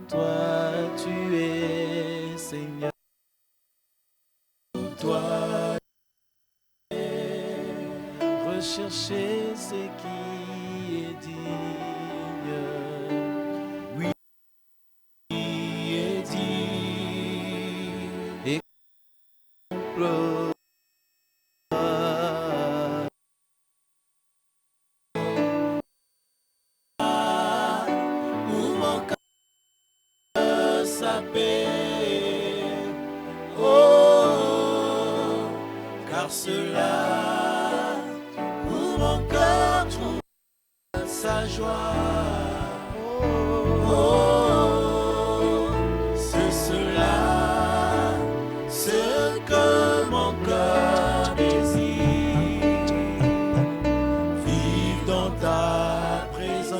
Toi, tu es Seigneur. Toi, rechercher ce qui est digne. Oui, est digne. Et complot. Où mon cœur s'appelle. Oh, car cela où mon cœur trouve sa joie. Oh, c'est cela, ce que mon cœur désire. Vivre dans ta présence.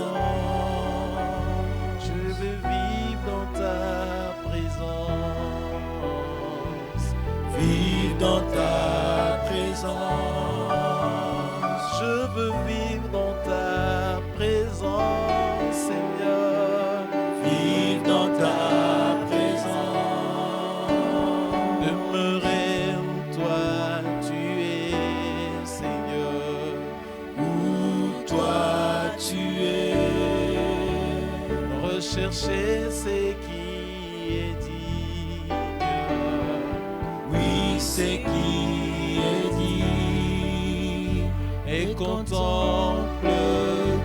Je veux vivre dans ta présence. Vivre dans ta présence. Je veux vivre dans ta présence, Seigneur. Vivre dans ta présence. Demeurer où toi tu es, Seigneur. Où toi tu es. Rechercher ce qui est digne. Oui, c'est qui est dit et contemple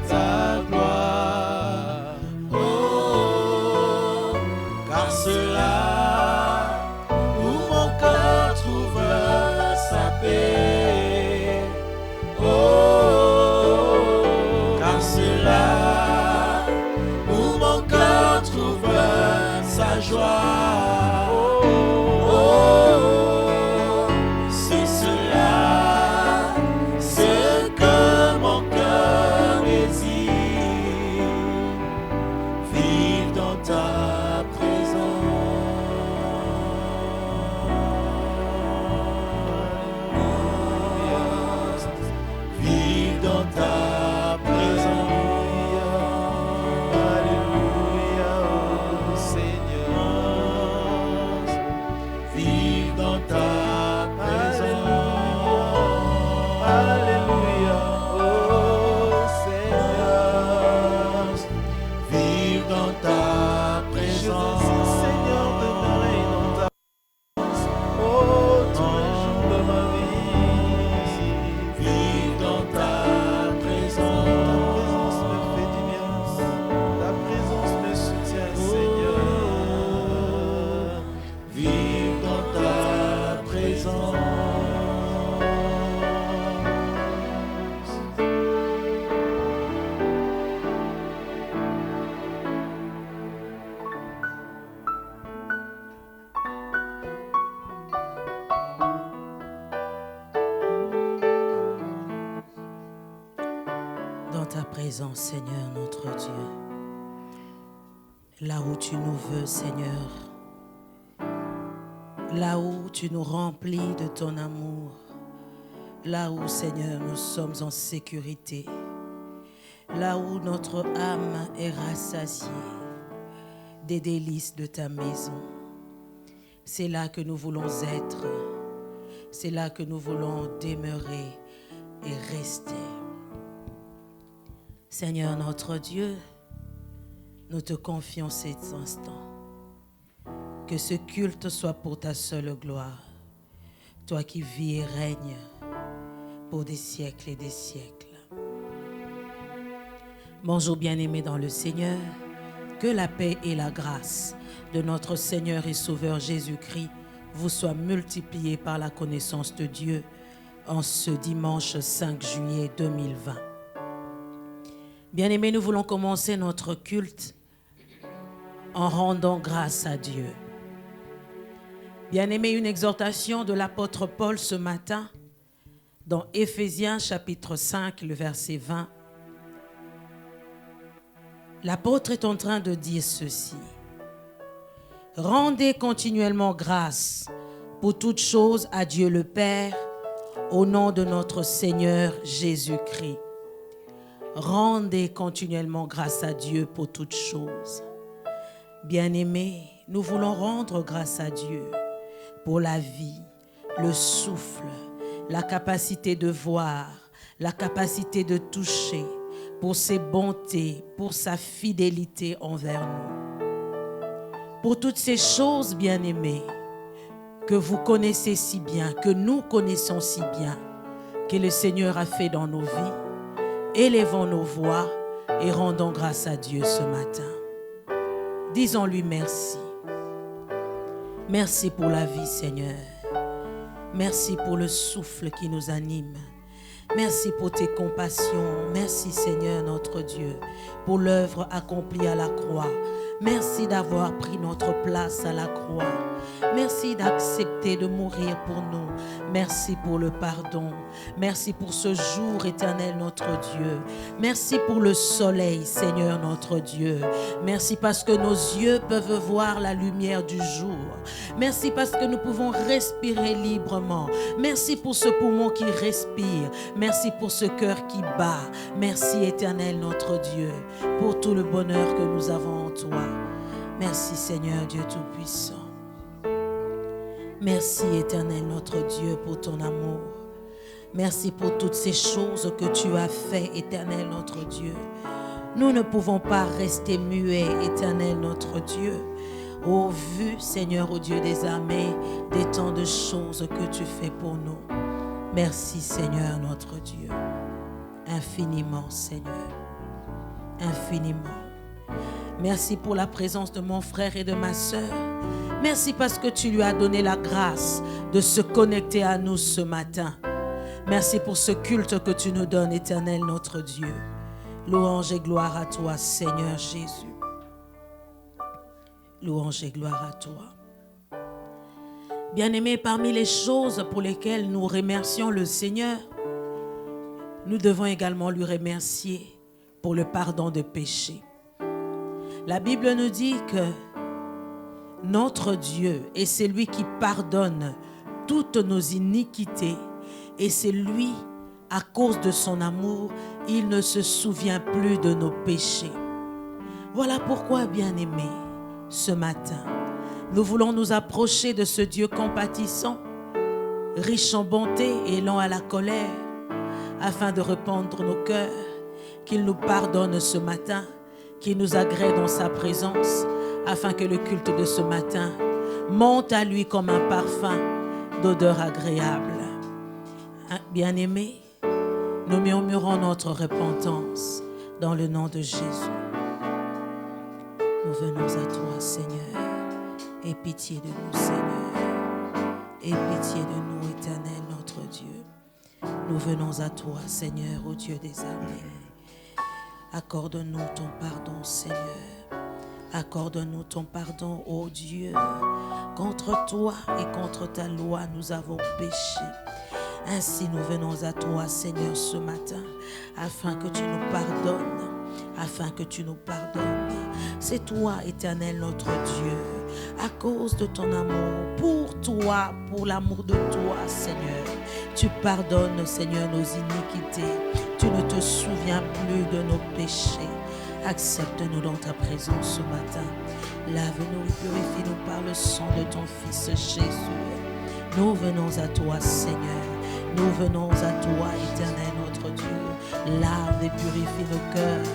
ta gloire. Oh, car cela où mon cœur trouve sa paix. Oh, car cela où mon cœur trouve sa joie. Seigneur notre Dieu, là où tu nous veux, Seigneur, là où tu nous remplis de ton amour, là où, Seigneur, nous sommes en sécurité, là où notre âme est rassasiée des délices de ta maison. C'est là que nous voulons être, c'est là que nous voulons demeurer et rester. Seigneur notre Dieu, nous te confions cet instant. Que ce culte soit pour ta seule gloire. Toi qui vis et règnes pour des siècles et des siècles. Bonjour bien-aimés dans le Seigneur, que la paix et la grâce de notre Seigneur et Sauveur Jésus-Christ vous soient multipliées par la connaissance de Dieu en ce dimanche 5 juillet 2020. Bien-aimés, nous voulons commencer notre culte en rendant grâce à Dieu. Bien-aimés, une exhortation de l'apôtre Paul ce matin dans Éphésiens chapitre 5, le verset 20. L'apôtre est en train de dire ceci. Rendez continuellement grâce pour toutes choses à Dieu le Père, au nom de notre Seigneur Jésus-Christ. Rendez continuellement grâce à Dieu pour toutes choses. Bien-aimés, nous voulons rendre grâce à Dieu pour la vie, le souffle, la capacité de voir, la capacité de toucher, pour ses bontés, pour sa fidélité envers nous. Pour toutes ces choses, bien-aimés, que vous connaissez si bien, que nous connaissons si bien, que le Seigneur a fait dans nos vies, élevons nos voix et rendons grâce à Dieu ce matin. Disons-lui merci. Merci pour la vie, Seigneur. Merci pour le souffle qui nous anime. Merci pour tes compassions. Merci, Seigneur, notre Dieu, pour l'œuvre accomplie à la croix. Merci d'avoir pris notre place à la croix. Merci d'accepter de mourir pour nous. Merci pour le pardon. Merci pour ce jour éternel, notre Dieu. Merci pour le soleil, Seigneur, notre Dieu. Merci parce que nos yeux peuvent voir la lumière du jour. Merci parce que nous pouvons respirer librement. Merci pour ce poumon qui respire. Merci pour ce cœur qui bat. Merci, éternel, notre Dieu, pour tout le bonheur que nous avons en toi. Merci, Seigneur Dieu Tout-Puissant. Merci, éternel, notre Dieu, pour ton amour. Merci pour toutes ces choses que tu as fait, éternel, notre Dieu. Nous ne pouvons pas rester muets, éternel, notre Dieu, au vu, Seigneur, au Dieu des armées, des tant de choses que tu fais pour nous. Merci, Seigneur, notre Dieu. Infiniment, Seigneur. Infiniment. Merci pour la présence de mon frère et de ma sœur. Merci parce que tu lui as donné la grâce de se connecter à nous ce matin. Merci pour ce culte que tu nous donnes, éternel notre Dieu. Louange et gloire à toi, Seigneur Jésus. Louange et gloire à toi. Bien-aimés, parmi les choses pour lesquelles nous remercions le Seigneur, nous devons également lui remercier pour le pardon de péché. La Bible nous dit que notre Dieu est celui qui pardonne toutes nos iniquités et c'est lui, à cause de son amour, il ne se souvient plus de nos péchés. Voilà pourquoi, bien-aimés, ce matin, nous voulons nous approcher de ce Dieu compatissant, riche en bonté et lent à la colère, afin de répandre nos cœurs, qu'il nous pardonne ce matin, qu'il nous agrée dans sa présence, afin que le culte de ce matin monte à lui comme un parfum d'odeur agréable. Bien-aimés, nous murmurons notre repentance dans le nom de Jésus. Nous venons à toi, Seigneur. Aie pitié de nous, Seigneur. Aie pitié de nous, éternel, notre Dieu. Nous venons à toi, Seigneur, ô Dieu des armées. Accorde-nous ton pardon, Seigneur. Accorde-nous ton pardon, ô Dieu. Contre toi et contre ta loi, nous avons péché. Ainsi, nous venons à toi, Seigneur, ce matin, afin que tu nous pardonnes. Afin que tu nous pardonnes. C'est toi, éternel, notre Dieu, à cause de ton amour, pour toi, pour l'amour de toi, Seigneur. Tu pardonnes, Seigneur, nos iniquités. Tu ne te souviens plus de nos péchés. Accepte-nous dans ta présence ce matin. Lave-nous et purifie-nous par le sang de ton Fils Jésus. Nous venons à toi, Seigneur. Nous venons à toi, éternel, notre Dieu. Lave et purifie nos cœurs.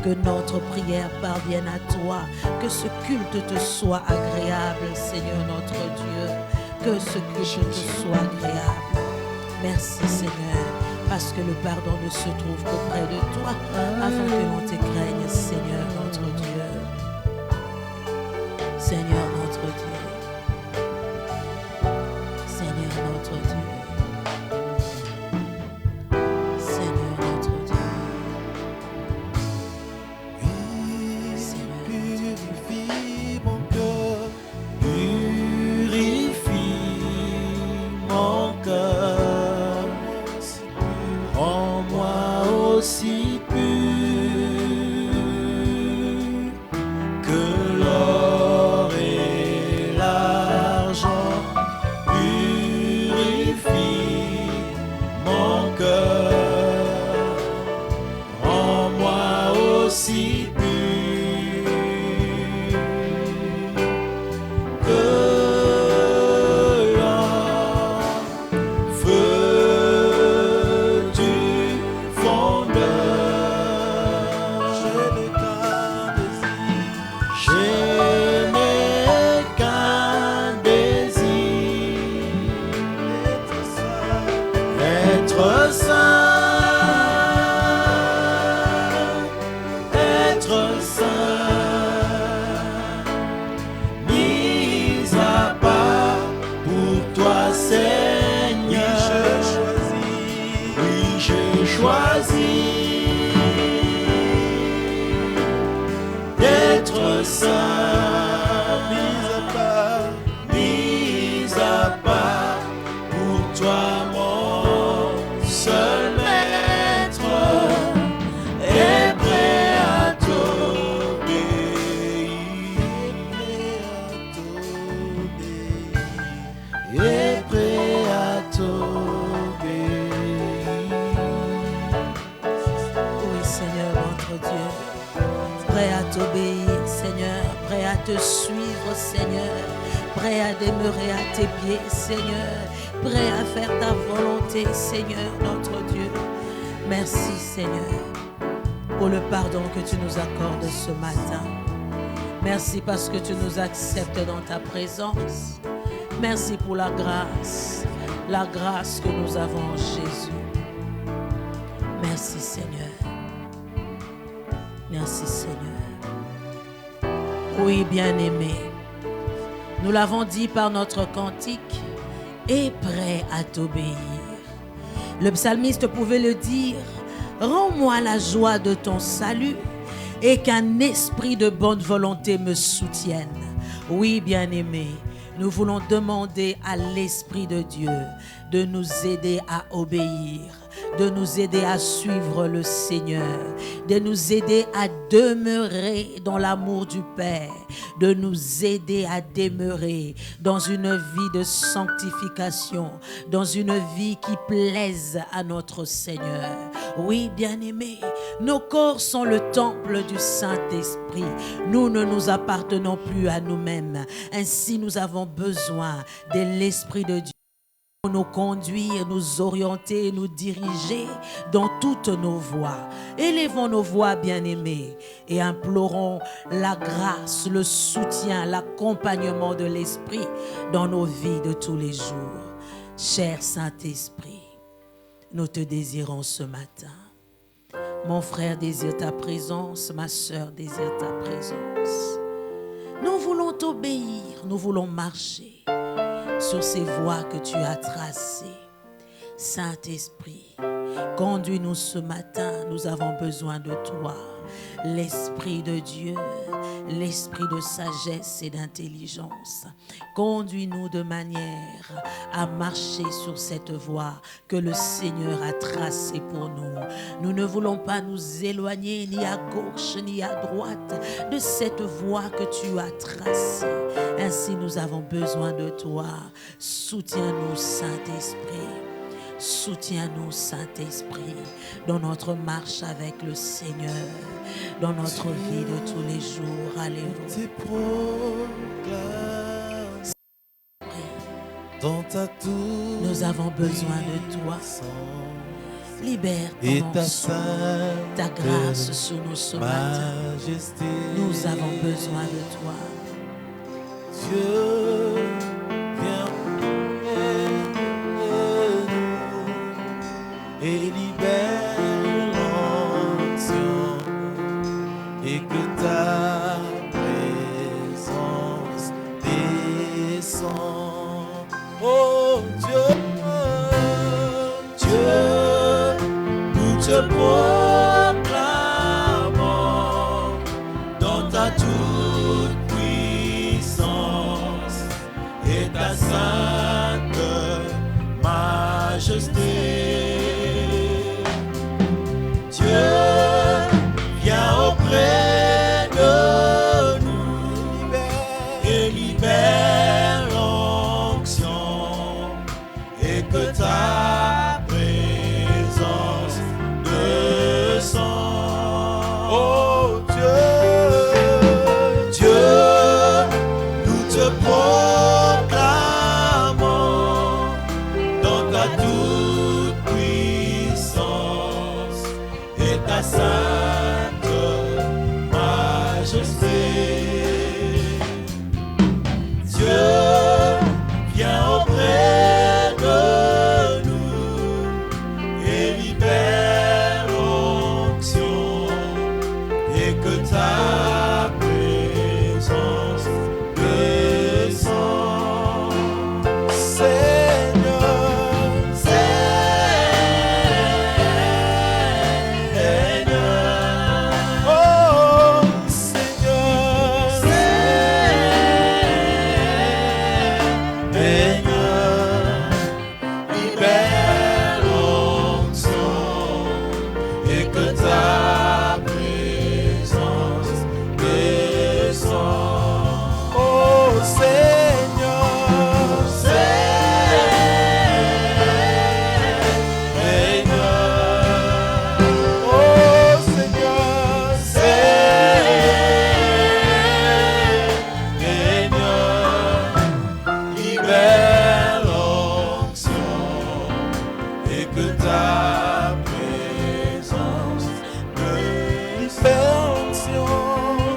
Que notre prière parvienne à toi. Que ce culte te soit agréable, Seigneur, notre Dieu. Que ce culte te soit agréable. Merci, Seigneur. parce que le pardon ne se trouve qu'auprès de toi, afin que l'on te craigne, Seigneur notre Dieu. Seigneur notre Dieu. Seigneur notre Dieu. Seigneur notre Dieu. Purifie mon cœur, purifie mon cœur, rends-moi aussi pur que l'or et l'argent. Purifie mon cœur, rends-moi aussi pur que l'enfeu du fondeur. Je n'ai qu'un désir, être saint, être saint, mis à part pour toi, Seigneur. Oui, j'ai choisi d'être saint, mis à part pour toi, mon seul maître, et prêt à t'obéir, et prêt à t'obéir. Oui, Seigneur notre Dieu, prêt à t'obéir, Seigneur, prêt à te suivre, Seigneur, prêt à demeurer à tes pieds, Seigneur, prêt à faire ta volonté, Seigneur notre Dieu. Merci, Seigneur, pour le pardon que tu nous accordes ce matin. Merci parce que tu nous acceptes dans ta présence. Merci pour la grâce que nous avons en Jésus. Merci, Seigneur. Merci, Seigneur. Oui, bien-aimé, nous l'avons dit par notre cantique, et prêt à t'obéir. Le psalmiste pouvait le dire, rends-moi la joie de ton salut et qu'un esprit de bonne volonté me soutienne. Oui, bien-aimé, nous voulons demander à l'Esprit de Dieu de nous aider à obéir, de nous aider à suivre le Seigneur, de nous aider à demeurer dans l'amour du Père, de nous aider à demeurer dans une vie de sanctification, dans une vie qui plaise à notre Seigneur. Oui, bien-aimés, nos corps sont le temple du Saint-Esprit. Nous ne nous appartenons plus à nous-mêmes. Ainsi, nous avons besoin de l'Esprit de Dieu pour nous conduire, nous orienter, nous diriger dans toutes nos voies. Élevons nos voix, bien-aimés, et implorons la grâce, le soutien, l'accompagnement de l'Esprit dans nos vies de tous les jours. Cher Saint-Esprit, nous te désirons ce matin. Mon frère désire ta présence, ma sœur désire ta présence. Nous voulons t'obéir, nous voulons marcher sur ces voies que tu as tracées. Saint-Esprit, conduis-nous ce matin, nous avons besoin de toi. L'Esprit de Dieu, l'Esprit de sagesse et d'intelligence. Conduis-nous de manière à marcher sur cette voie que le Seigneur a tracée pour nous. Nous ne voulons pas nous éloigner ni à gauche ni à droite de cette voie que tu as tracée. Ainsi, nous avons besoin de toi. Soutiens-nous, Saint-Esprit. Soutiens-nous, Saint-Esprit, dans notre marche avec le Seigneur, dans notre vie de tous les jours. Alléluia. Nous avons besoin de toi. Libère ton sang, ta grâce sur nous ce matin. Nous avons besoin de toi. Dieu, viens et Oh Dieu, Dieu, nous te proclamons dans ta toute puissance et ta sainte majesté. Dieu, viens auprès de nous et libère l'onction et que ta présence descende. Oh Dieu, Dieu, nous te proclamons dans ta toute puissance et ta sainte majesté. Dieu, viens auprès de nous et libère l'onction et que ta présence descende. Seigneur, Seigneur, oh Seigneur, Seigneur, libère l'onction et que ta présence descende. Oh Seigneur, Seigneur, oh Seigneur, Seigneur, libère l'onction et que ta présence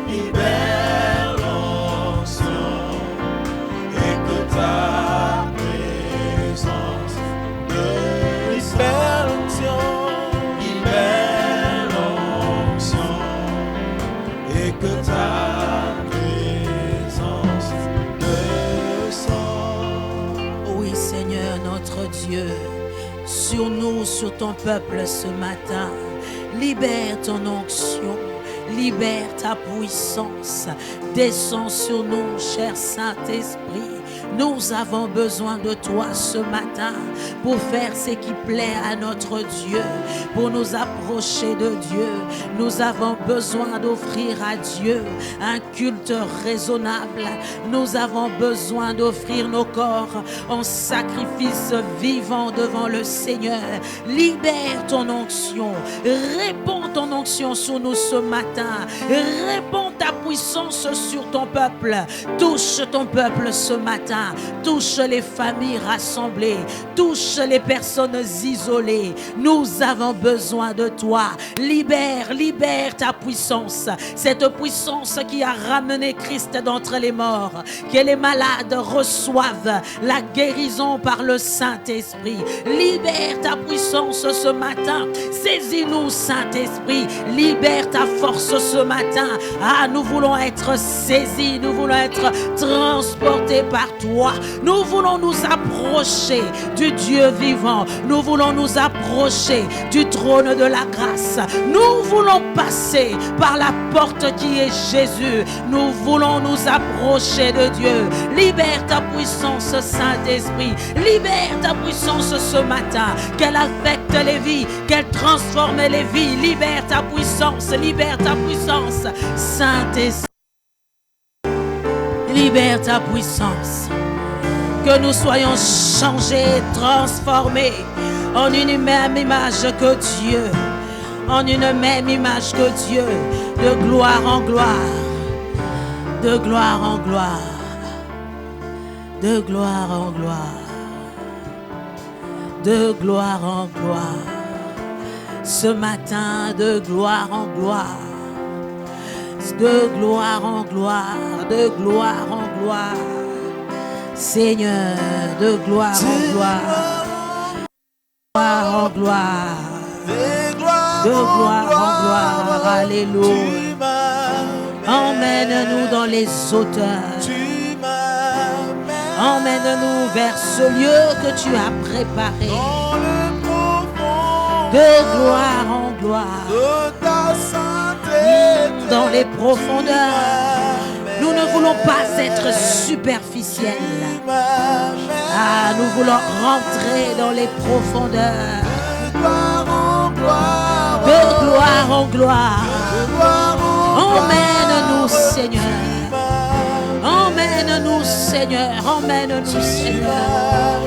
libère l'onction et que ta présence libère l'onction et que ta présence descende. Oui, Seigneur, notre Dieu, sur nous, sur ton peuple ce matin, libère ton onction, libère ta puissance, descends sur nous, cher Saint-Esprit. Nous avons besoin de toi ce matin pour faire ce qui plaît à notre Dieu, pour nous approcher de Dieu. Nous avons besoin d'offrir à Dieu un culte raisonnable. Nous avons besoin d'offrir nos corps en sacrifice vivant devant le Seigneur. Libère ton onction, répands ton onction sur nous ce matin, répands ta puissance sur ton peuple, touche ton peuple ce matin. Touche les familles rassemblées, touche les personnes isolées. Nous avons besoin de toi. Libère, libère ta puissance. Cette puissance qui a ramené Christ d'entre les morts. Que les malades reçoivent la guérison par le Saint-Esprit. Libère ta puissance ce matin. Saisis-nous, Saint-Esprit. Libère ta force ce matin. Ah, nous voulons être saisis. Nous voulons être transportés par toi. Nous voulons nous approcher du Dieu vivant. Nous voulons nous approcher du trône de la grâce. Nous voulons passer par la porte qui est Jésus. Nous voulons nous approcher de Dieu. Libère ta puissance, Saint-Esprit. Libère ta puissance ce matin. Qu'elle affecte les vies, qu'elle transforme les vies. Libère ta puissance, Saint-Esprit. Libère ta puissance. Que nous soyons changés, transformés en une même image que Dieu. En une même image que Dieu. De gloire en gloire. De gloire en gloire. De gloire en gloire. De gloire en gloire. Ce matin, de gloire en gloire. De gloire en gloire, de gloire en gloire. Seigneur, de gloire en gloire. Gloire en gloire. De gloire en gloire. Alléluia. Emmène-nous dans les hauteurs. Emmène-nous vers ce lieu que tu as préparé. Dans le profond De gloire en gloire. de ta sainteté. Dans les profondeurs. Nous ne voulons pas être superficiels. Ah, nous voulons rentrer dans les profondeurs. De gloire en gloire. Emmène-nous, Seigneur. Emmène-nous, Seigneur. Emmène-nous, Seigneur.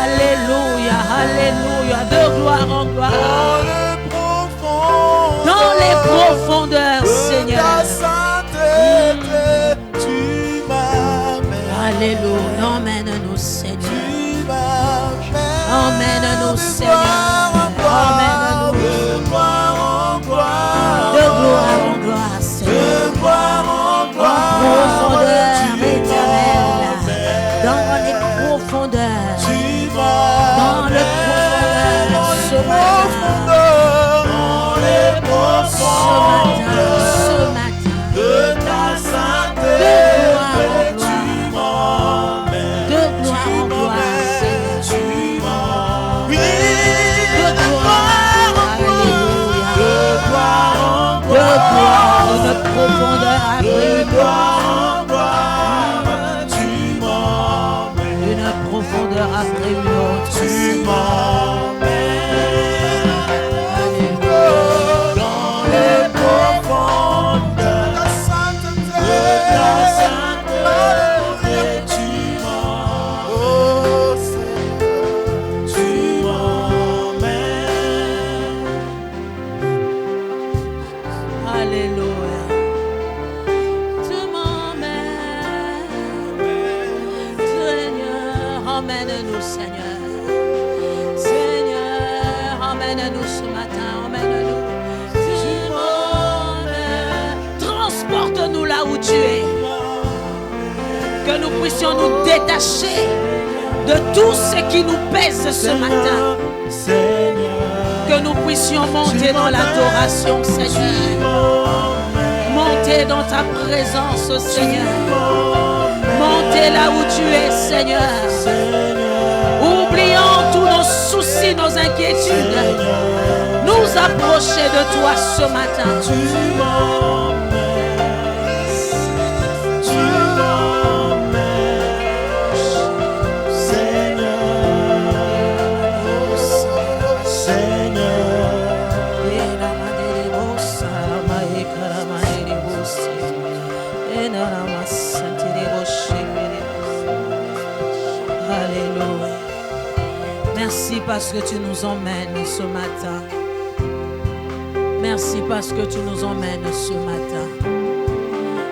Alléluia, alléluia. De gloire en gloire. Dans les profondeurs, Seigneur. Alléluia. Emmène-nous, Seigneur. Emmène-nous, Seigneur. Emmène-nous. De gloire en gloire. De gloire en gloire, Seigneur. De gloire en gloire. Profondeur éternelle. Dans les profondeurs. Dans le profondeur. Ce matin. Dans les profondeurs. Ce matin. De ta sainteté. Tu m'emmènes. De gloire en gloire, Seigneur. Tu m'emmènes. Oui. De gloire. Alléluia. De gloire en De gloire. gloire. Une profondeur a pris De gloire en gloire. Tu m'emmènes. une profondeur après une autre. Tu Seigneur. m'emmènes. Alléluia. Dans les profondeurs de ta sainteté, tu m'emmènes. Oh Seigneur, tu m'emmènes. Alléluia. Tu m'emmènes. Seigneur, emmène-nous, Seigneur. Seigneur, emmène-nous ce matin, emmène-nous. Tu m'emmènes. Transporte-nous là où tu es. Que nous puissions nous détacher de tout ce qui nous pèse ce matin. Seigneur, Que nous puissions monter dans l'adoration, Seigneur. Monter dans ta présence, Seigneur. Monter là où tu es, Seigneur. Oubliant tous nos soucis, nos inquiétudes. Nous approcher de toi ce matin. tu m'emmènes. Tu m'emmènes. Seigneur, Seigneur. Alléluia. Merci parce que tu nous emmènes ce matin. Merci parce que tu nous emmènes ce matin.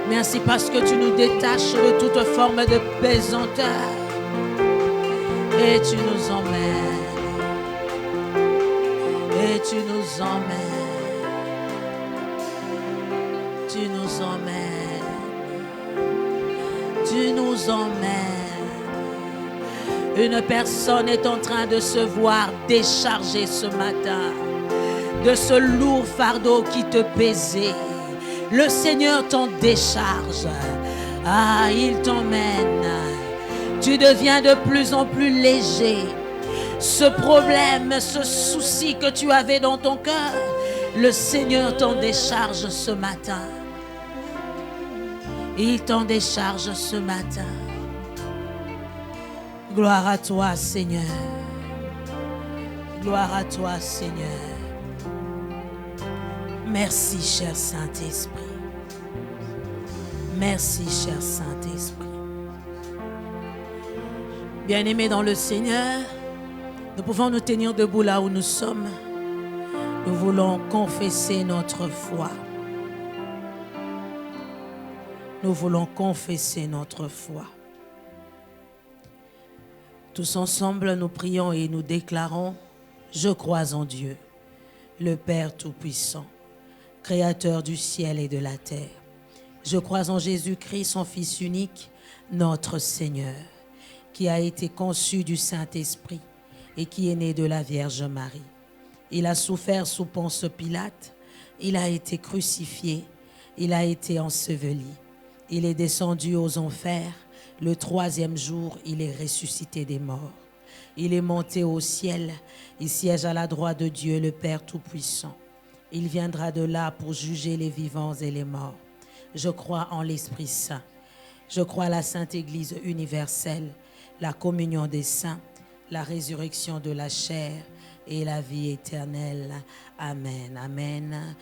Merci parce que tu nous détaches de toute forme de pesanteur. Et tu nous emmènes. Et tu nous emmènes. Tu nous emmènes. Tu nous emmènes. Une personne est en train de se voir décharger ce matin de ce lourd fardeau qui te pesait. Le Seigneur t'en décharge. Ah, il t'emmène. Tu deviens de plus en plus léger. Ce problème, ce souci que tu avais dans ton cœur, le Seigneur t'en décharge ce matin. Il t'en décharge ce matin. Gloire à toi, Seigneur. Gloire à toi, Seigneur. Merci, cher Saint-Esprit. Merci, cher Saint-Esprit. Bien-aimés dans le Seigneur, nous pouvons nous tenir debout là où nous sommes. Nous voulons confesser notre foi. Nous voulons confesser notre foi. Tous ensemble, nous prions et nous déclarons: je crois en Dieu, le Père Tout-Puissant, Créateur du ciel et de la terre. Je crois en Jésus-Christ, son Fils unique, notre Seigneur, qui a été conçu du Saint-Esprit et qui est né de la Vierge Marie. Il a souffert sous Ponce Pilate, il a été crucifié, il a été enseveli. Il est descendu aux enfers, Le troisième jour, il est ressuscité des morts. Il est monté au ciel. Il siège à la droite de Dieu, le Père Tout-Puissant. Il viendra de là pour juger les vivants et les morts. Je crois en l'Esprit Saint. Je crois à la Sainte Église universelle, la communion des saints, la résurrection de la chair et la vie éternelle. Amen. Amen.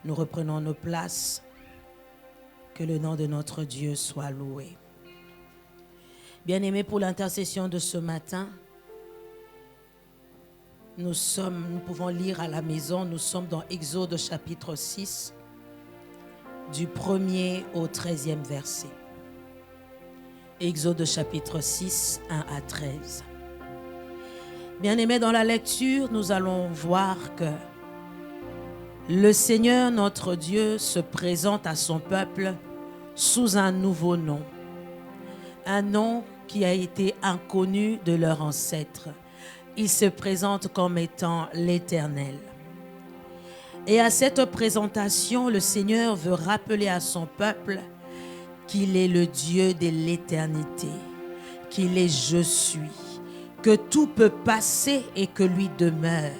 Nous reprenons nos places. Que le nom de notre Dieu soit loué. Bien-aimés, pour l'intercession de ce matin, nous pouvons lire à la maison, nous sommes dans Exode chapitre 6, du 1er au 13e verset. Exode chapitre 6, 1 à 13. Bien-aimés, dans la lecture, nous allons voir que le Seigneur, notre Dieu, se présente à son peuple sous un nouveau nom. Un nom qui a été inconnu de leurs ancêtres. Il se présente comme étant l'Éternel. Et à cette présentation, le Seigneur veut rappeler à son peuple qu'il est le Dieu de l'éternité, qu'il est je suis, que tout peut passer et que lui demeure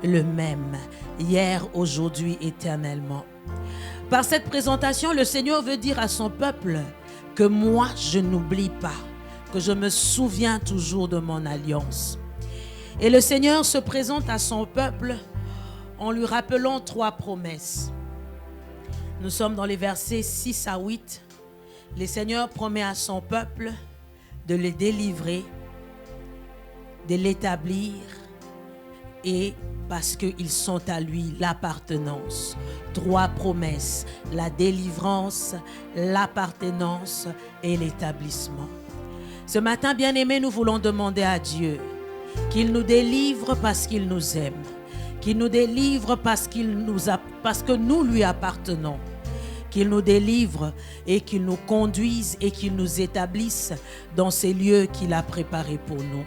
le même, hier, aujourd'hui, éternellement. Par cette présentation, le Seigneur veut dire à son peuple que moi, je n'oublie pas, que je me souviens toujours de mon alliance. Et le Seigneur se présente à son peuple en lui rappelant 3 promesses. Nous sommes dans les versets 6 à 8. Le Seigneur promet à son peuple de le délivrer, de l'établir et parce qu'ils sont à lui, l'appartenance. 3 promesses, la délivrance, l'appartenance et l'établissement. Ce matin, bien-aimés, nous voulons demander à Dieu qu'il nous délivre parce qu'il nous aime, qu'il nous délivre parce que nous lui appartenons, qu'il nous délivre et qu'il nous conduise et qu'il nous établisse dans ces lieux qu'il a préparés pour nous.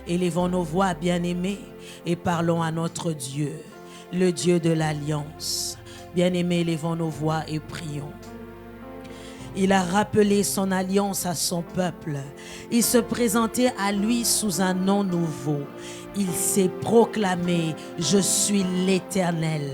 Élevons nos voix, bien-aimés, et parlons à notre Dieu, le Dieu de l'Alliance. Bien-aimés, élevons nos voix et prions. Il a rappelé son alliance à son peuple. Il se présentait à lui sous un nom nouveau. Il s'est proclamé, je suis l'Éternel.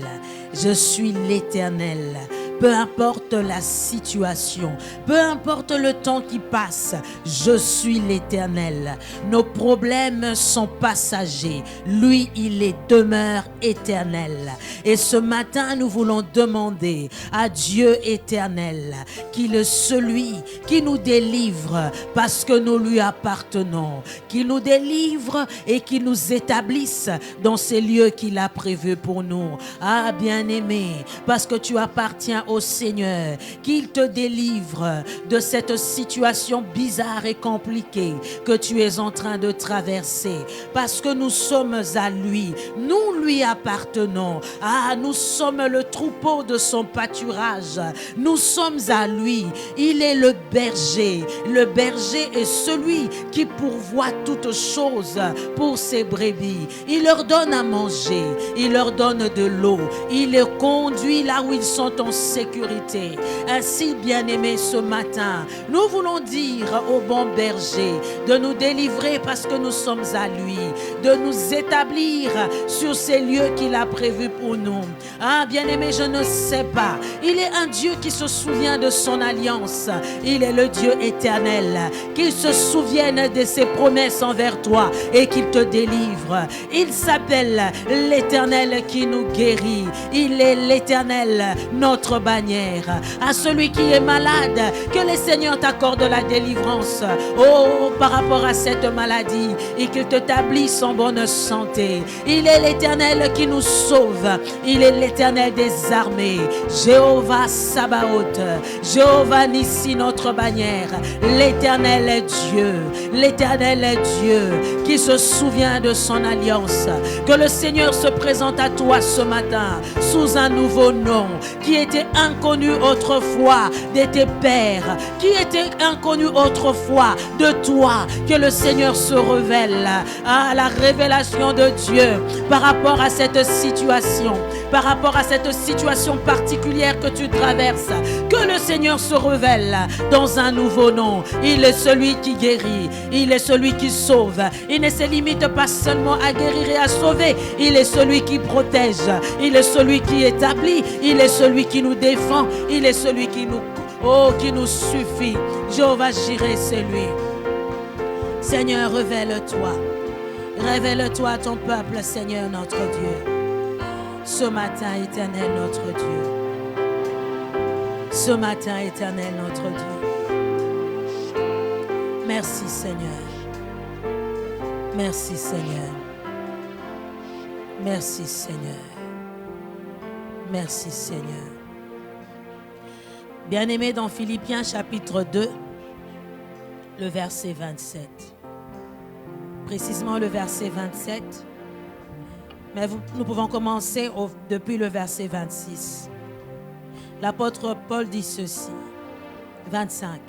Je suis l'Éternel. Peu importe la situation, peu importe le temps qui passe, je suis l'Éternel. Nos problèmes sont passagers. Lui, il est demeure éternel. Et ce matin, nous voulons demander à Dieu éternel qu'il est celui qui nous délivre parce que nous lui appartenons, qu'il nous délivre et qu'il nous établisse dans ces lieux qu'il a prévus pour nous. Ah, bien-aimé, parce que tu appartiens au Seigneur, qu'il te délivre de cette situation bizarre et compliquée que tu es en train de traverser, parce que nous sommes à lui, nous lui appartenons. Ah, nous sommes le troupeau de son pâturage, nous sommes à lui. Il est le berger est celui qui pourvoit toutes choses pour ses brebis. Il leur donne à manger, il leur donne de l'eau, il les conduit là où ils sont en sécurité. Ainsi, bien-aimés, ce matin, nous voulons dire au bon berger de nous délivrer parce que nous sommes à lui, de nous établir sur ces lieux qu'il a prévus pour nous. Ah, bien-aimés, je ne sais pas. Il est un Dieu qui se souvient de son alliance. Il est le Dieu éternel, qu'il se souvienne de ses promesses envers toi et qu'il te délivre. Il s'appelle l'Éternel qui nous guérit. Il est l'Éternel, notre bannière. À celui qui est malade, que le Seigneur t'accorde la délivrance. Oh, par rapport à cette maladie, et qu'il t'établisse en bonne santé. Il est l'Éternel qui nous sauve. Il est l'Éternel des armées. Jéhovah Sabaoth, Jéhovah Nissi, notre bannière. L'Éternel est Dieu. L'Éternel est Dieu qui se souvient de son alliance. Que le Seigneur se présente à toi ce matin sous un nouveau nom qui était inconnu autrefois de tes pères, qui était inconnu autrefois de toi. Que le Seigneur se révèle à la révélation de Dieu par rapport à cette situation. par rapport à cette situation particulière que tu traverses. Que le Seigneur se révèle dans un nouveau nom. Il est celui qui guérit, il est celui qui sauve. Il ne se limite pas seulement à guérir et à sauver. Il est celui qui protège, il est celui qui établit, il est celui qui nous défend, il est celui qui nous suffit. Jéhovah Jireh, c'est lui. Seigneur, révèle-toi. Révèle-toi à ton peuple, Seigneur notre Dieu. Ce matin, Éternel notre Dieu. Ce matin, Éternel notre Dieu. Merci, Seigneur. Merci, Seigneur. Merci, Seigneur. Merci, Seigneur. Bien-aimé, dans Philippiens chapitre 2, le verset 27. Précisément le verset 27. Mais nous pouvons commencer depuis le verset 26. L'apôtre Paul dit ceci. 25.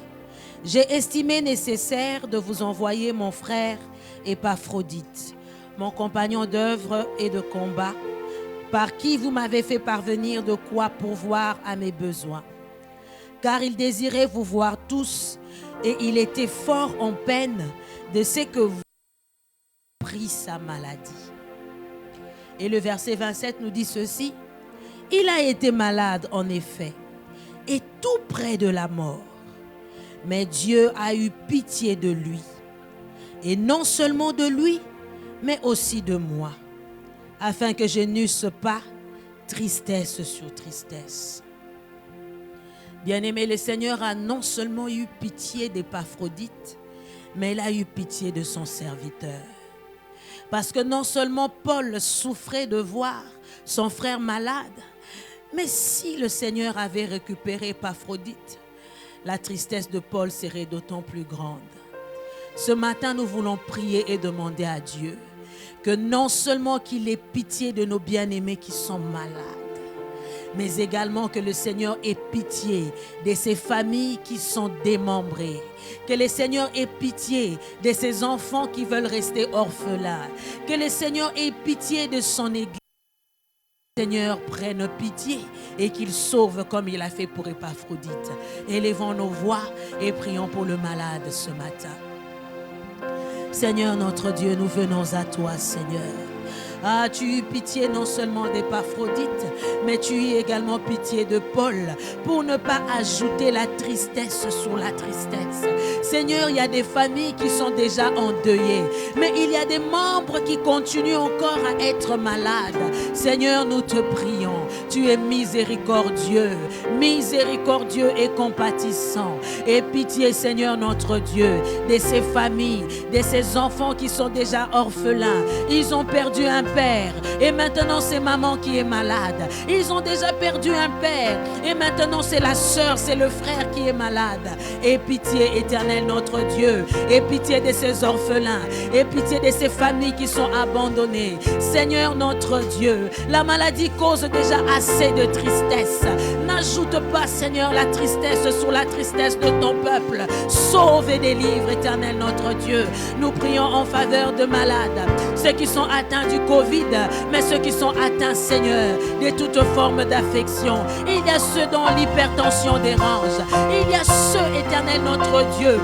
J'ai estimé nécessaire de vous envoyer mon frère Épaphrodite, mon compagnon d'œuvre et de combat, par qui vous m'avez fait parvenir de quoi pourvoir à mes besoins. Car il désirait vous voir tous, et il était fort en peine de ce que vous pris sa maladie. Et le verset 27 nous dit ceci. Il a été malade en effet, et tout près de la mort. Mais Dieu a eu pitié de lui. Et non seulement de lui, mais aussi de moi, afin que je n'eusse pas tristesse sur tristesse. Bien-aimé, le Seigneur a non seulement eu pitié d'Épaphrodite, mais il a eu pitié de son serviteur. Parce que non seulement Paul souffrait de voir son frère malade, mais si le Seigneur avait récupéré Épaphrodite, la tristesse de Paul serait d'autant plus grande. Ce matin, nous voulons prier et demander à Dieu que non seulement qu'il ait pitié de nos bien-aimés qui sont malades, mais également que le Seigneur ait pitié de ces familles qui sont démembrées. Que le Seigneur ait pitié de ces enfants qui veulent rester orphelins. Que le Seigneur ait pitié de son Église. Que le Seigneur prenne pitié et qu'il sauve comme il a fait pour Épaphrodite. Élevons nos voix et prions pour le malade ce matin. Seigneur notre Dieu, nous venons à toi, Seigneur. Ah, tu as eu pitié non seulement d'Épaphrodite, mais tu as eu également pitié de Paul pour ne pas ajouter la tristesse sur la tristesse. Seigneur, il y a des familles qui sont déjà endeuillées, mais il y a des membres qui continuent encore à être malades. Seigneur, nous te prions. Tu es miséricordieux et compatissant. Et pitié, Seigneur notre Dieu, de ces familles, de ces enfants qui sont déjà orphelins. Ils ont perdu un père et maintenant c'est maman qui est malade. Ils ont déjà perdu un père et maintenant c'est la sœur, c'est le frère qui est malade. Et pitié, Éternel notre Dieu, et pitié de ces orphelins, et pitié de ces familles qui sont abandonnées. Seigneur notre Dieu, la maladie cause déjà assez de tristesse. N'ajoute pas, Seigneur, la tristesse sur la tristesse de ton peuple. Sauve et délivre, Éternel notre Dieu. Nous prions en faveur de malades, ceux qui sont atteints du Covid, mais ceux qui sont atteints, Seigneur, de toute forme d'affection. Il y a ceux dont l'hypertension dérange. Il y a ceux, Éternel notre Dieu,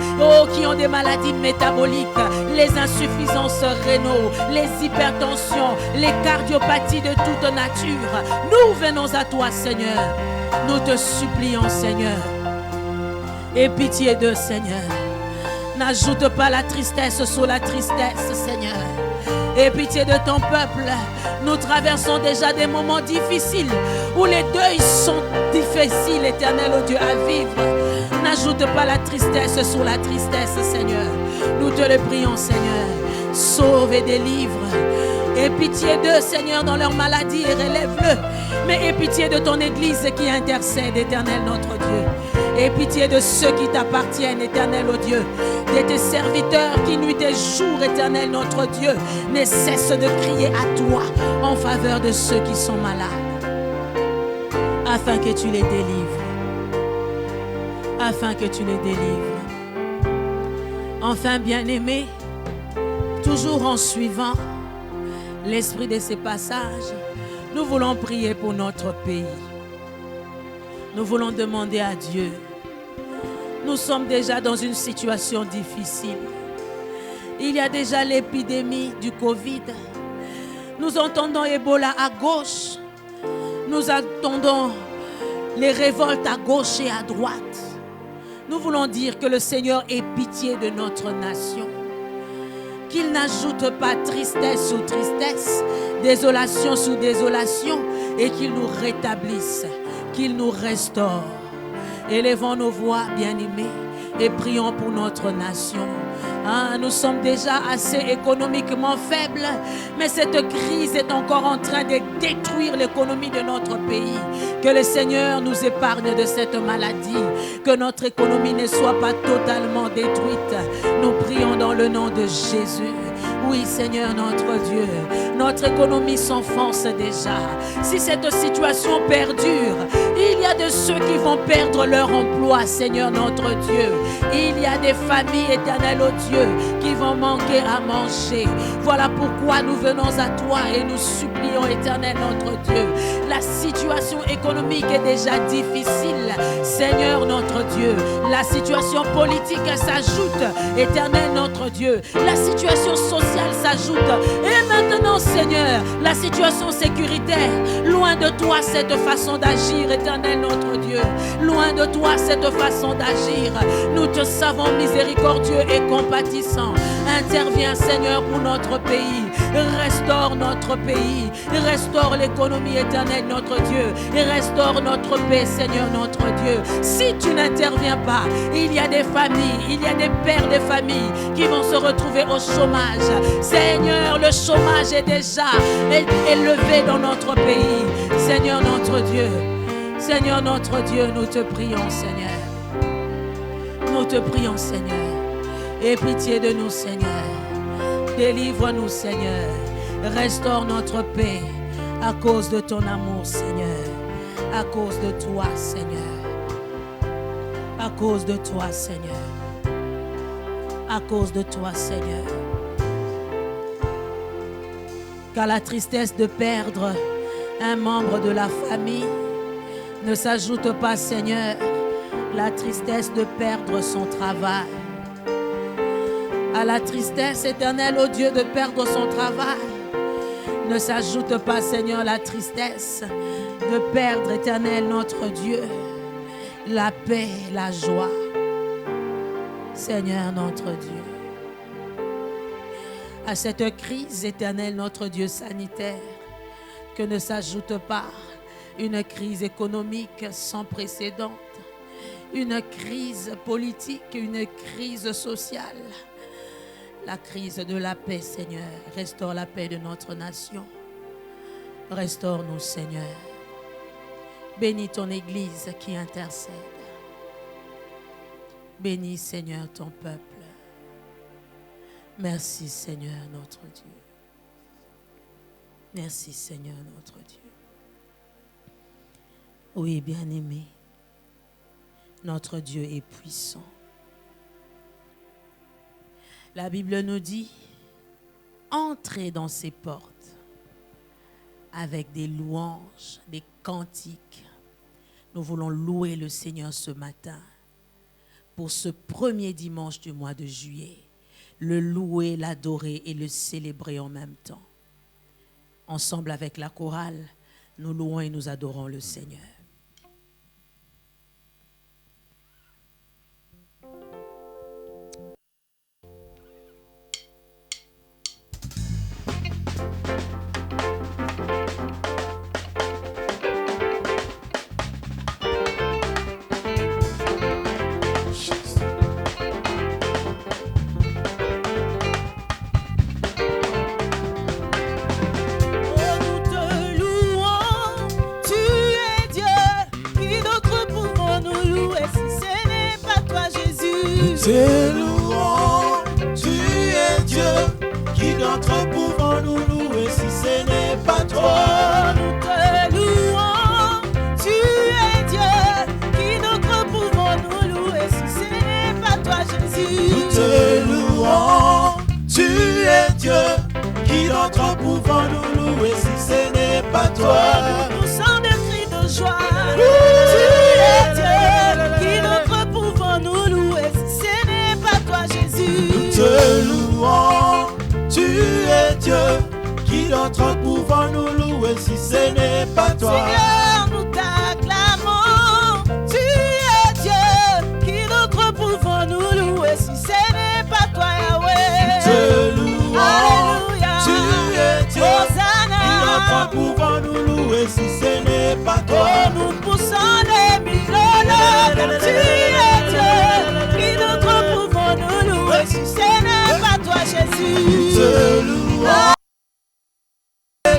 qui ont des maladies métaboliques, les insuffisances rénaux, les hypertensions, les cardiopathies de toute nature. Nous venons à toi, Seigneur. Nous te supplions, Seigneur. Aie pitié d'eux, Seigneur. N'ajoute pas la tristesse sur la tristesse, Seigneur. Aie pitié de ton peuple. Nous traversons déjà des moments difficiles où les deuils sont difficiles, Éternel, oh Dieu, à vivre. N'ajoute pas la tristesse sur la tristesse, Seigneur. Nous te le prions, Seigneur. Sauve et délivre. Aie pitié d'eux, Seigneur, dans leur maladie et relève-le. Mais aie pitié de ton Église qui intercède, Éternel, notre Dieu. Aie pitié de ceux qui t'appartiennent, Éternel, oh Dieu. De tes serviteurs qui, nuit et jour, Éternel, notre Dieu, ne cessent de crier à toi en faveur de ceux qui sont malades. Afin que tu les délivres. Afin que tu les délivres. Enfin, bien-aimés, toujours en suivant l'esprit de ces passages, Nous voulons prier pour notre pays. Nous voulons demander à Dieu. Nous sommes déjà dans une situation difficile. Il y a déjà l'épidémie du Covid. Nous entendons Ebola à gauche. Nous entendons les révoltes à gauche et à droite. Nous voulons dire que le Seigneur ait pitié de notre nation. Qu'il n'ajoute pas tristesse sous tristesse, désolation sous désolation, et qu'il nous rétablisse, qu'il nous restaure. Élevons nos voix, bien-aimés, et prions pour notre nation. Nous sommes déjà assez économiquement faibles, mais cette crise est encore en train de détruire l'économie de notre pays. Que le Seigneur nous épargne de cette maladie, que notre économie ne soit pas totalement détruite. Nous prions dans le nom de Jésus. Oui, Seigneur notre Dieu, notre économie s'enfonce déjà. Si cette situation perdure, il y a de ceux qui vont perdre leur emploi, Seigneur notre Dieu. Il y a des familles, éternelles, oh Dieu, qui vont manquer à manger. Voilà pourquoi nous venons à toi et nous supplions, éternel notre Dieu. La situation économique est déjà difficile, Seigneur notre Dieu. La situation politique s'ajoute, éternel notre Dieu. La situation sociale s'ajoute. Et maintenant, Seigneur, la situation sécuritaire. Loin de toi cette façon d'agir, éternel notre Dieu. Loin de toi cette façon d'agir. Nous te savons miséricordieux et compatissant. Interviens, Seigneur, pour notre pays. Restaure notre pays. Restaure l'économie, éternelle, notre Dieu. Et restaure notre paix, Seigneur, notre Dieu. Si tu n'interviens pas, il y a des familles, il y a des pères de famille qui vont se retrouver au chômage. Seigneur, le chômage est déjà élevé dans notre pays. Seigneur, notre Dieu. Seigneur, notre Dieu, nous te prions, Seigneur. Nous te prions, Seigneur. Aie pitié de nous, Seigneur. Délivre-nous, Seigneur. Restaure notre paix à cause de ton amour, Seigneur. À cause de toi, Seigneur. À cause de toi, Seigneur. À cause de toi, Seigneur. Car la tristesse de perdre un membre de la famille ne s'ajoute pas, Seigneur, la tristesse de perdre son travail. À la tristesse éternelle, ô Dieu, de perdre son travail, ne s'ajoute pas, Seigneur, la tristesse de perdre, éternel, notre Dieu, la paix, la joie. Seigneur, notre Dieu. À cette crise éternelle, notre Dieu sanitaire, que ne s'ajoute pas une crise économique sans précédent, une crise politique, une crise sociale, la crise de la paix, Seigneur. Restaure la paix de notre nation. Restaure-nous, Seigneur. Bénis ton Église qui intercède. Bénis, Seigneur, ton peuple. Merci, Seigneur, notre Dieu. Merci, Seigneur, notre Dieu. Oui, bien-aimé, notre Dieu est puissant. La Bible nous dit, entrez dans ses portes avec des louanges, des cantiques. Nous voulons louer le Seigneur ce matin pour ce premier dimanche du mois de juillet. Le louer, l'adorer et le célébrer en même temps. Ensemble avec la chorale, nous louons et nous adorons le Seigneur. Te louons, tu es Dieu, qui d'autre pouvons nous louer si ce n'est pas toi? Nous te louons, tu es Dieu, qui d'autre pouvons nous louer si ce n'est pas toi, Jésus? Nous te louons, tu es Dieu, qui d'autre pouvons nous louer si ce n'est pas toi? te louons, tu es Dieu. Qui d'autre pouvons nous louer si ce n'est pas toi? Seigneur, nous t'acclamons. Tu es Dieu. Qui d'autre pouvons nous louer si ce n'est pas toi, Yahweh? Te louons, Alléluia. tu es Dieu. Hosanna. Qui d'autre pouvons nous louer si ce n'est pas toi? Oh, nous poussons des millionnaires. Tu es Dieu. Qui d'autre pouvons nous louer si ce n'est pas toi, Jésus? Te louons,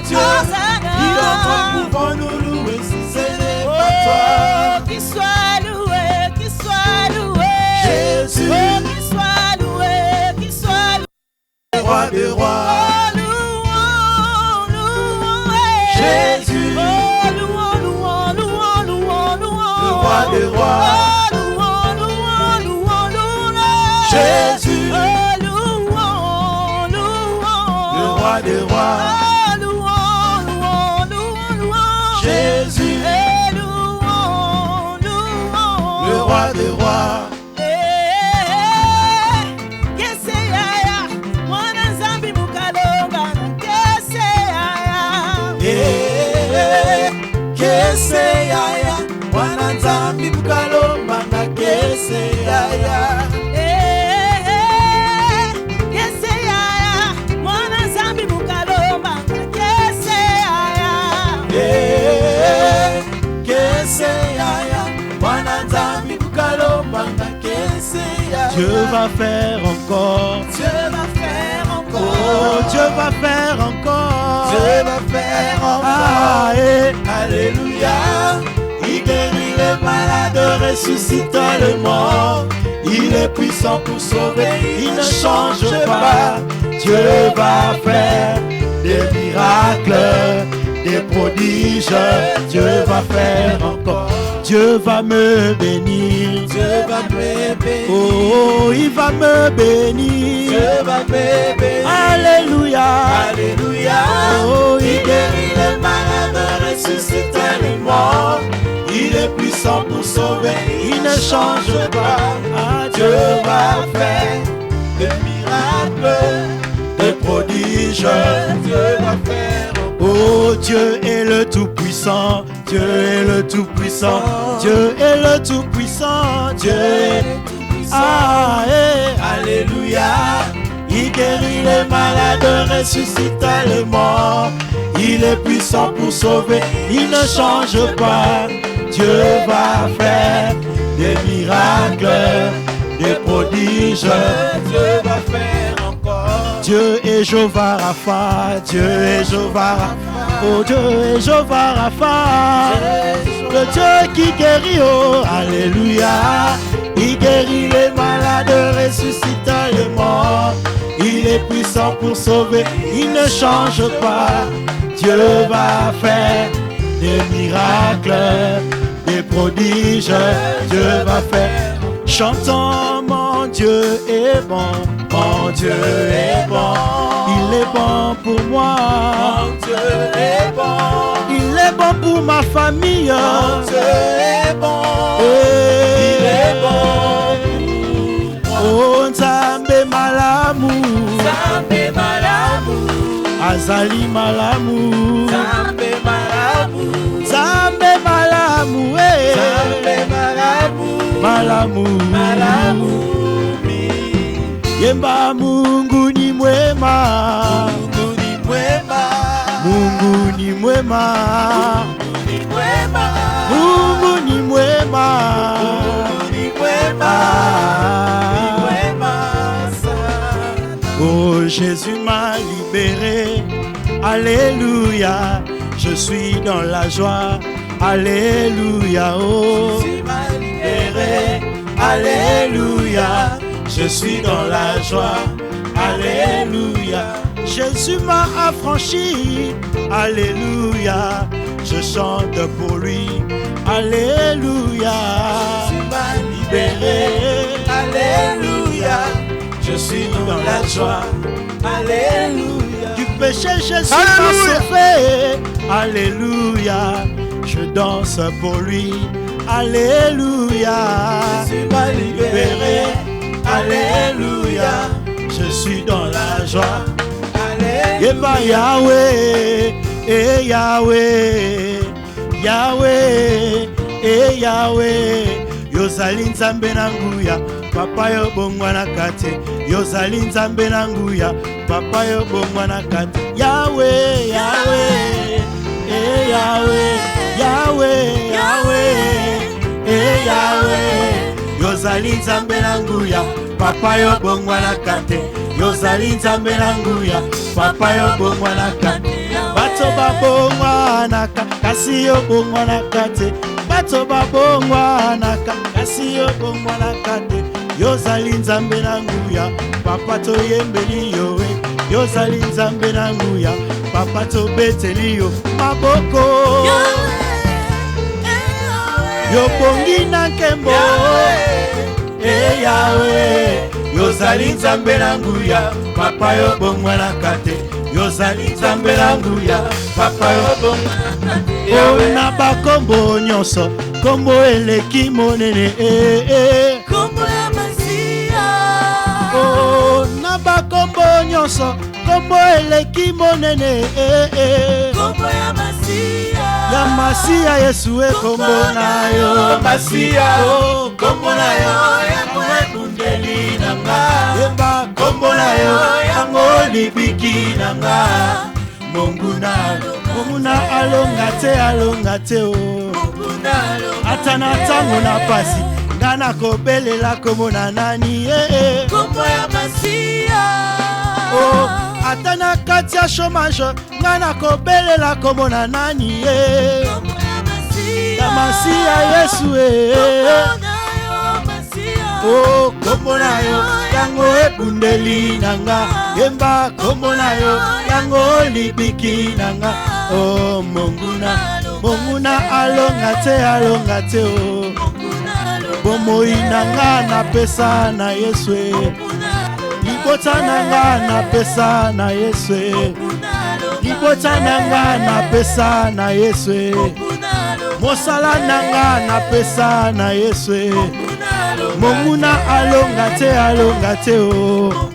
Dieu. Hosanna. Qui d'autre pouvons nous louer si ce n'est pas toi? Oh, qu'il soit loué, qu'il soit loué. Jésus. Oh, qu'il soit loué, qu'il soit loué. Roi des rois. Oh, louons, louons, hey. Jésus. Oh, louons, louons, louons, louons, louons. Le roi des rois. Oh, louons, louons, louons, louons. Jésus. Oh, louons, louons. Le roi des rois. Oh, louons, louons, louons, louons. Jésus. Eh, louons, louons. Le roi des rois. Kese yaya, wana nzambi mukalomba na kese yaya. Kese yaya, mwana nzambi mukalomba na kese yaya. Kese yaya, wana nzambi mukalomba na kese yaya. Dieu va faire encore. Dieu va faire encore. Oh, Dieu va faire encore. Dieu va faire encore. Ah, alléluia. Il guérit les malades, ressuscite les morts. Il est puissant pour sauver, il ne change pas. Dieu va faire des miracles, des prodiges. Dieu va faire encore. Dieu va me bénir. Dieu va me bénir. Oh, il va me bénir. Dieu va me bénir. Alléluia. Alléluia. Oh, il guérit les malades, ressuscite les morts. Il est puissant pour sauver, il ne change pas. Ah, Dieu va faire des miracles, des prodiges. Dieu va faire. Oh, Dieu est le Tout-Puissant, Dieu est le Tout-Puissant, Dieu est le Tout-Puissant, Dieu est le Tout-Puissant. Ah, alléluia. Il guérit les malades, ressuscite les morts. Il est puissant pour sauver, il ne change pas. Dieu va faire des miracles, des prodiges. Dieu va faire encore. Dieu est Jéhovah Rapha, Dieu est Jéhovah Rapha. Oh, Dieu est Jéhovah Rapha, le Dieu qui guérit. Oh, alléluia. Il guérit les malades, ressuscite les morts. Il est puissant pour sauver, il ne change pas. Dieu va faire des miracles, des prodiges. Dieu va faire. Chantons, mon Dieu est bon, mon Dieu est bon. Il est bon pour moi, mon Dieu est bon. Il est bon pour ma famille, mon Dieu est bon. Il est bon. Oh, Nzambe malamu, Nzambe malamu. Azali malamu, Nzambe malamu, Nzambe malamu, Nzambe malamu, malamu, malamu. Yemba Mungu ni mwema, Mungu ni mwema, Mungu ni mwema, Mungu ni mwema, Mungu ni mwema, ni mwema sana. Oh, Jésus m'a libéré, alléluia. Je suis dans la joie, alléluia. Oh, Jésus m'a libéré, alléluia. Je suis dans la joie, alléluia. Jésus m'a affranchi, alléluia. Je chante pour lui, alléluia. Jésus m'a libéré, alléluia. Je suis dans la joie, alléluia. Du péché, Jésus m'a sauvé, alléluia. Je danse pour lui, alléluia. Jésus m'a libéré, alléluia. je suis dans la joie. Yeba Yahweh, et Yahweh, Yahweh, et Yahweh. Yozali nzambe na nguya, papa yo bongwa na kate. Yozali nzambe na nguya, papa yo bongwa na kate. Yahweh, Yahweh, eh Yahweh, Yahweh, Yahweh, eh Yahweh. Yozali nzambe na nguya, papa yo bongwa na kate. Yozali nzambe na nguya, papa yo bongwa na kate. Bato babongwa na kasi yo bongwa na kate. Bato babongwa na kasi yo bongwa na kate. Yozali nzambe na nguya, papa to yembeli yo we. Yozali nzambe na nguya, papa to beteli yo maboko. Yo bongi na nkembo, eh Yahweh. Yozali nzambe na nguya, papa yo bongwa na kate. Yozali nzambe na nguya, papa yo bongwa na kate. Ona bakombo nyonso, kombo eleki monene, kombo ya Masia. Ona bakombo nyonso, kombo eleki monene, kombo ya Masia. Ya Masia Yesu e kombo na yo Masia, kombo na yo yango ekundeli nanga. Yemba kombo na yo yango libiki nanga. Monguna alonga te o. Atana tango na pasi, ngana kobelela kombo na nani, kombo ya Masia. Oh, atana kati ya chômage, ngana kobelela kombo na nani, kombo ya Masia. Ya Masia Yesu oh, kombo na yo yango ebundeli nanga. Yemba kombo na yo yango libiki nanga. Oh, monguna alonga te oh. Bomoi nanga na pesa na Yesu, libota nanga na pesa na Yesu, libota nanga na pesa na Yesu, mosala nanga na pesa na Yesu. Monguna alonga te oh.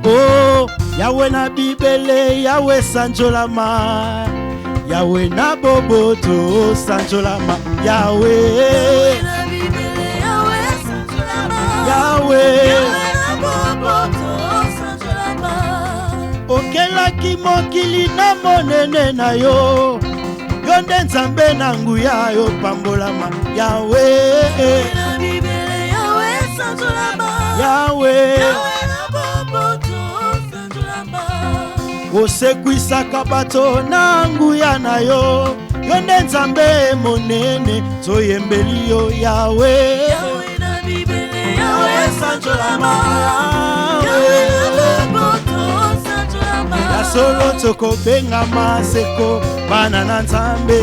Oh, Yahweh na bibele, Yahweh sanjolama. Yahweh na boboto sanjolama. Yahweh na bibele, Yahweh sanjolama. Yahweh na boboto sanjolama. Okelaki mokili na monene na yo. Yonde nzambe na nguya yo pambolama. Yahweh na bibele, Yahweh sanjolama. Yahweh na boboto sanjolama. Osekwisaka bato na nguya na yo. Yonde nzambe monene toyembeli yo Yahweh. Yahweh na bibele, Yahweh sanjolama. Yahweh na boboto sanjolama. Ya solo toko benga maseko bana na nzambe.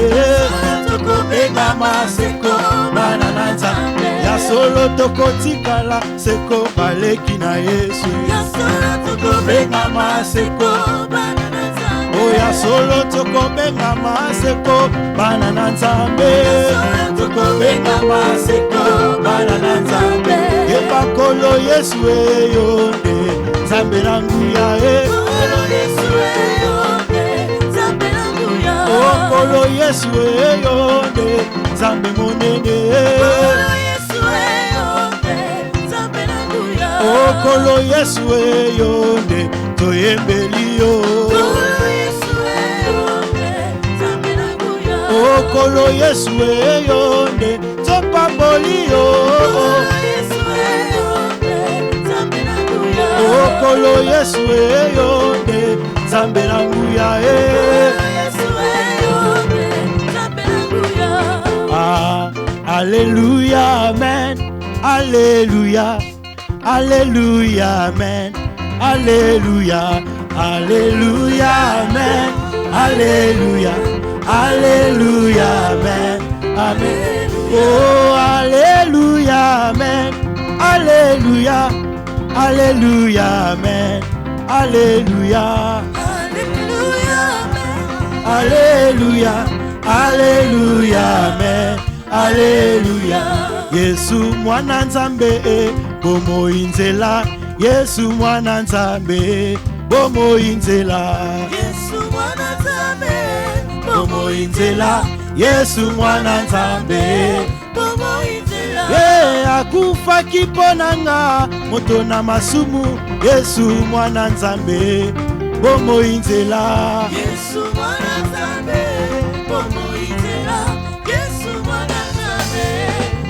Toko benga maseko bana na nzambe. Ya solo toko tikala seko baleki na Yesu. Ya solo toko benga maseko bana na nzambe. Oh, ya solo toko benga maseko bana na nzambe. Toko benga maseko bana na nzambe. Yeba kolo Yesu yonde nzambe na nguya Kolo Yesu yonde nzambe na nguya. Oh, kolo Yesu yonde nzambe monene. Kolo Yesu yonde nzambe na nguya. Oh, kolo Yesu yonde toyembeli yo. Kolo Yesu yonde nzambe na nguya. Oh, kolo Yesu yonde topamboli yo. Kolo Yesu yonde nzambe na nguya. Oh, kolo Yesu yonde nzambe na nguya Kolo Yesu yonde nzambe na nguya. Ah, alléluia, amen. Alléluia, alléluia, amen. Alléluia, alléluia, amen. Alléluia, alléluia, amen. Amen. Oh, alléluia, amen. Alléluia, alléluia, amen. Alléluia, Alléluia, amen. alléluia, alléluia, amen. Alléluia. Yesu mwana nzambe bomo inzela. Yesu mwana nzambe bomo inzela. Yesu mwana nzambe Bomo inzela. Yesu mwana nzambe bomo inzela. Akufa kiponanga moto na masumu. Yesu mwana nzambe bomo inzela. Yesu mwana nzambe bomo inzela. Yesu mwana nzambe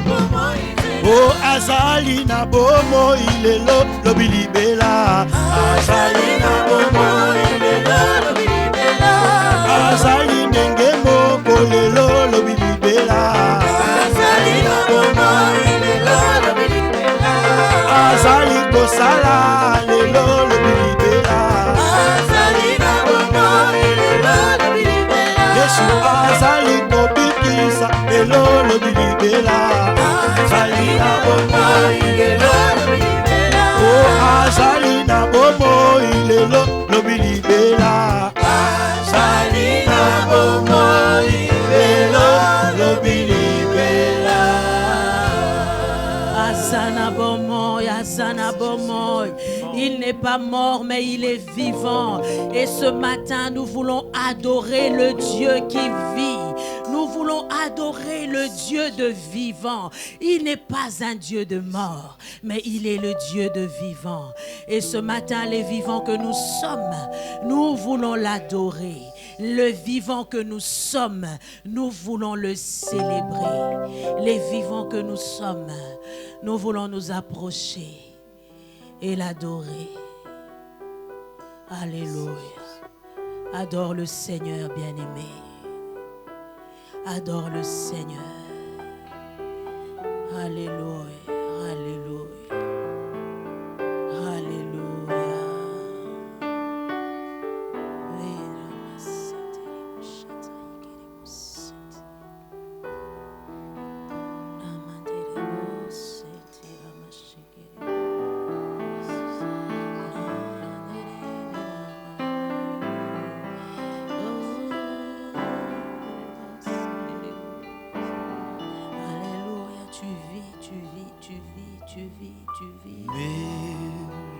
bomo inzela. O azali na bomo ilelo lobilibela. Azali na bomo ilelo lobilibela. Azali ndenge moko lelo lobilibela. Azali na bomo ilelo lobilibela. Azali kosala lelo lobilibela. Azali na bomo ilelo lobilibela. Yesu azali kobikisa lelo lobilibela. Azali na bomo ilelo lobilibela. O azali na bomo ilelo lobilibela. Azali na bomo ilelo lobilibela. Asana bomoy, Asana bomoy. Il n'est pas mort, mais il est vivant. Et ce matin, nous voulons adorer le Dieu qui vit. Nous voulons adorer le Dieu de vivant. Il n'est pas un Dieu de mort, mais il est le Dieu de vivant. Et ce matin, les vivants que nous sommes, nous voulons l'adorer. Le vivant que nous sommes, nous voulons le célébrer. Les vivants que nous sommes, nous voulons nous approcher et l'adorer. Alléluia. Adore le Seigneur, bien-aimé. Adore le Seigneur. Alléluia. Alléluia. Alléluia. Tu vis.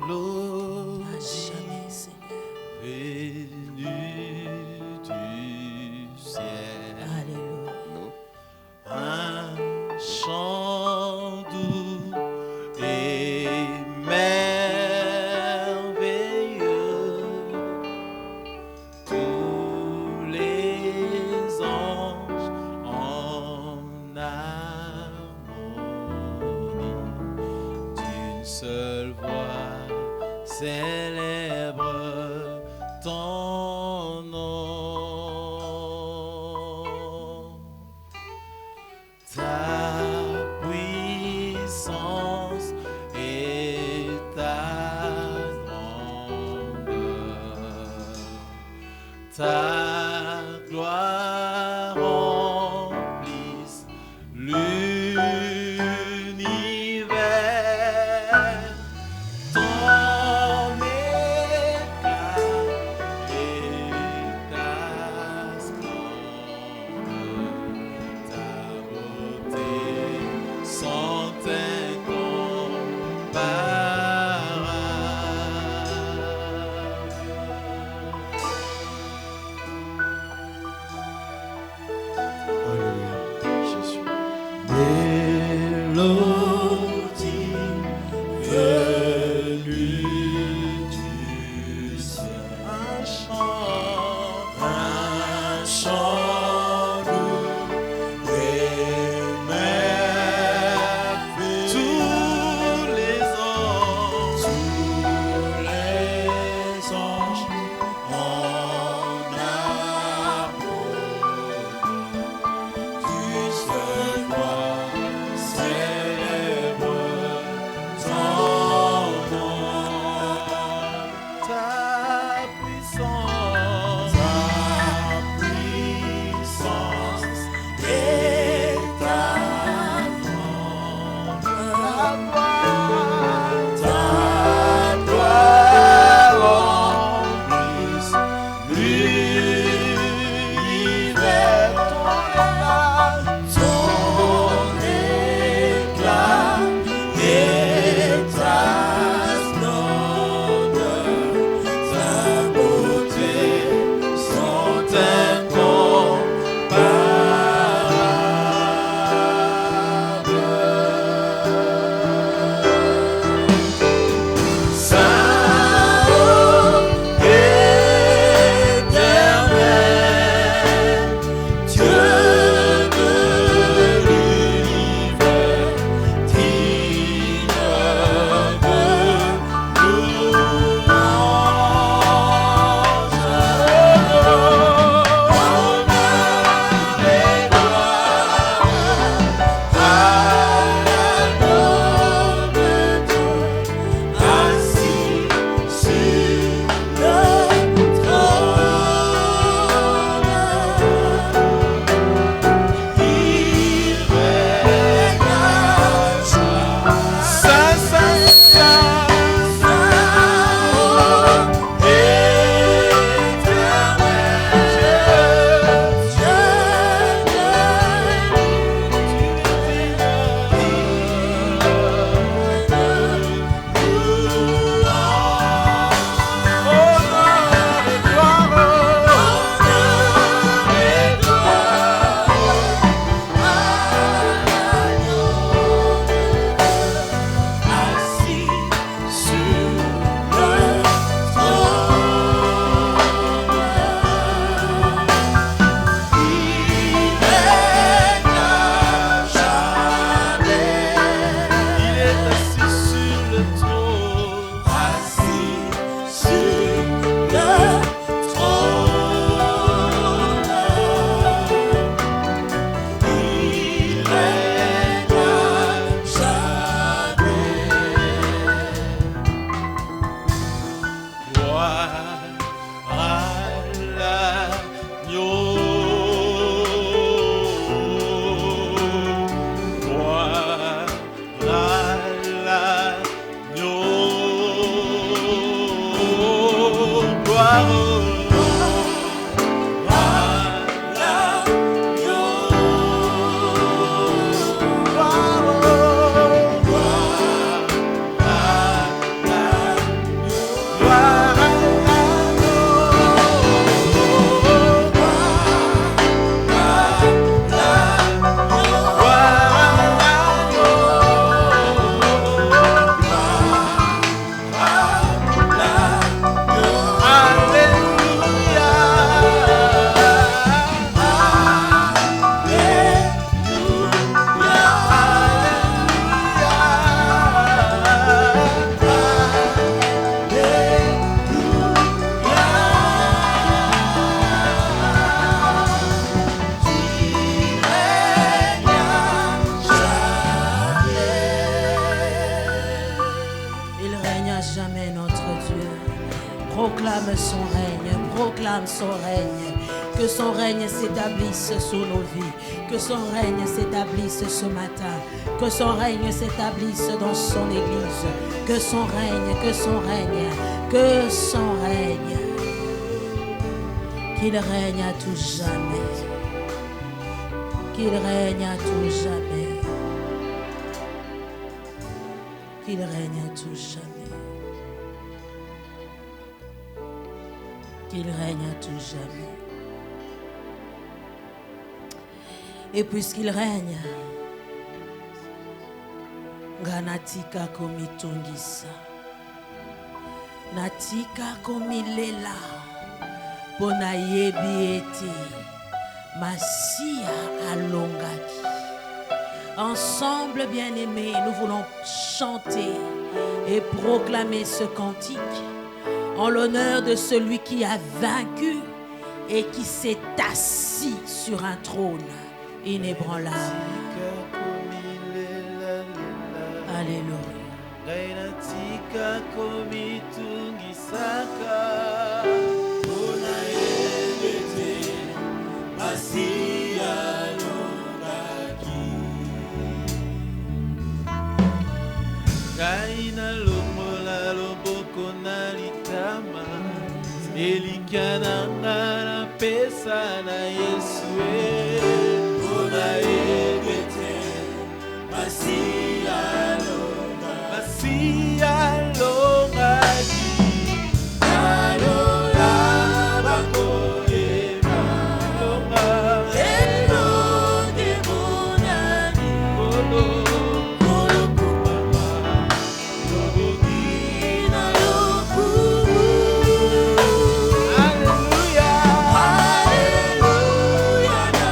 Mélodie À jamais, Seigneur. venue du ciel. Alléluia. Un chant doux et merveilleux. Tous les anges en harmonie d'une seule voix célèbre ton nom. Ta puissance et ta grandeur, ta gloire remplisse l'univers. Ton éclat Proclame son règne, proclame son règne. Que son règne s'établisse sur nos vies. Que son règne s'établisse ce matin. Que son règne s'établisse dans son église. Que son règne, que son règne, que son règne. Qu'il règne à tout jamais. Qu'il règne à tout jamais. Qu'il règne à tout jamais. Qu'il règne à tout jamais. Et puisqu'il règne, Ganatika komitungisa, Natika komilela, Bonayebi ete, Masia alongaki. Ensemble, bien-aimés, nous voulons chanter et proclamer ce cantique en l'honneur de celui qui a vaincu et qui s'est assis sur un trône inébranlable. Alléluia. Elikana na pesa na Yesue Ona ebete Masia longa Alola bakoyema Longa Elo de monani Kolo kupama Lobogina lokumu Hallelujah, na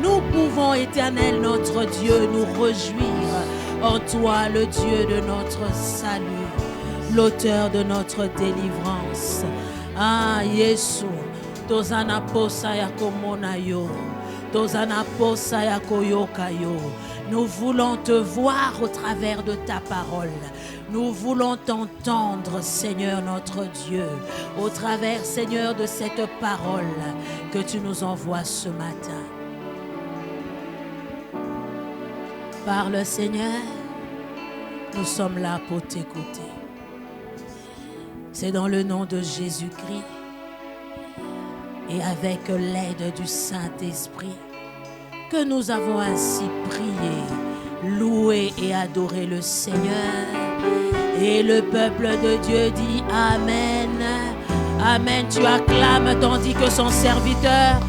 Nous pouvons, Éternel notre Dieu, nous réjouir en toi, le Dieu de notre salut, l'auteur de notre délivrance. Ah, Yesu, tozana posa ya komona yo, tozana posa ya koyoka yo. Nous voulons te voir au travers de ta parole. Nous voulons t'entendre, Seigneur notre Dieu, au travers, Seigneur, de cette parole que tu nous envoies ce matin. Parle, Seigneur, nous sommes là pour t'écouter. C'est dans le nom de Jésus-Christ et avec l'aide du Saint-Esprit que nous avons ainsi prié, loué et adoré le Seigneur. Et le peuple de Dieu dit Amen. Amen. Tu acclames tandis que son serviteur